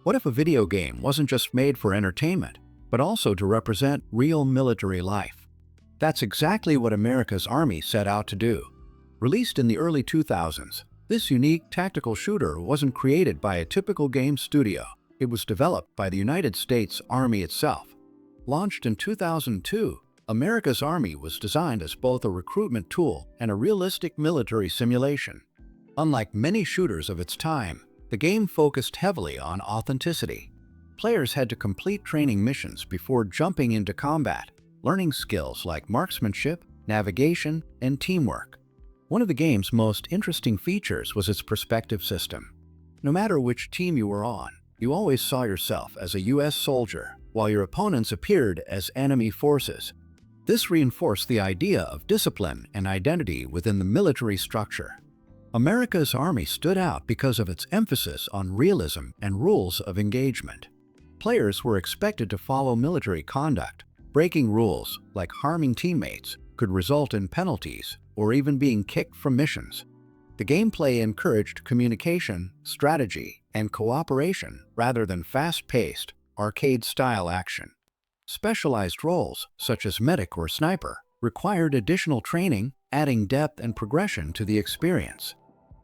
What if a video game wasn't just made for entertainment, but also to represent real military life? That's exactly what America's Army set out to do. Released in the early 2000s, this unique tactical shooter wasn't created by a typical game studio. It was developed by the United States Army itself. Launched in 2002, America's Army was designed as both a recruitment tool and a realistic military simulation. Unlike many shooters of its time, the game focused heavily on authenticity. Players had to complete training missions before jumping into combat, learning skills like marksmanship, navigation, and teamwork. One of the game's most interesting features was its perspective system. No matter which team you were on, you always saw yourself as a U.S. soldier, while your opponents appeared as enemy forces. This reinforced the idea of discipline and identity within the military structure. America's Army stood out because of its emphasis on realism and rules of engagement. Players were expected to follow military conduct. Breaking rules, like harming teammates, could result in penalties or even being kicked from missions. The gameplay encouraged communication, strategy, and cooperation rather than fast-paced, arcade-style action. Specialized roles, such as medic or sniper, required additional training, adding depth and progression to the experience.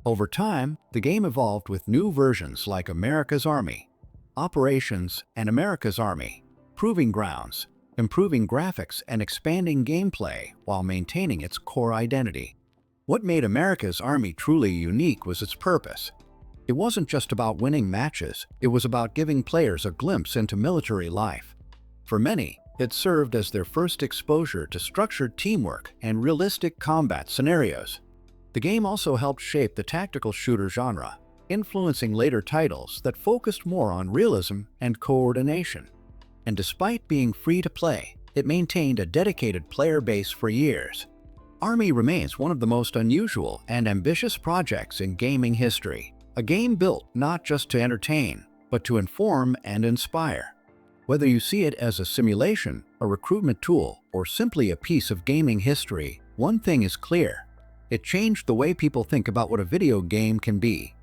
Over time, the game evolved with new versions like America's Army, Operations, and America's Army, Proving Grounds, improving graphics and expanding gameplay while maintaining its core identity. What made America's Army truly unique was its purpose. It wasn't just about winning matches, it was about giving players a glimpse into military life. For many, it served as their first exposure to structured teamwork and realistic combat scenarios. The game also helped shape the tactical shooter genre, influencing later titles that focused more on realism and coordination. And despite being free to play, it maintained a dedicated player base for years. Army remains one of the most unusual and ambitious projects in gaming history, a game built not just to entertain, but to inform and inspire. Whether you see it as a simulation, a recruitment tool, or simply a piece of gaming history, one thing is clear: it changed the way people think about what a video game can be.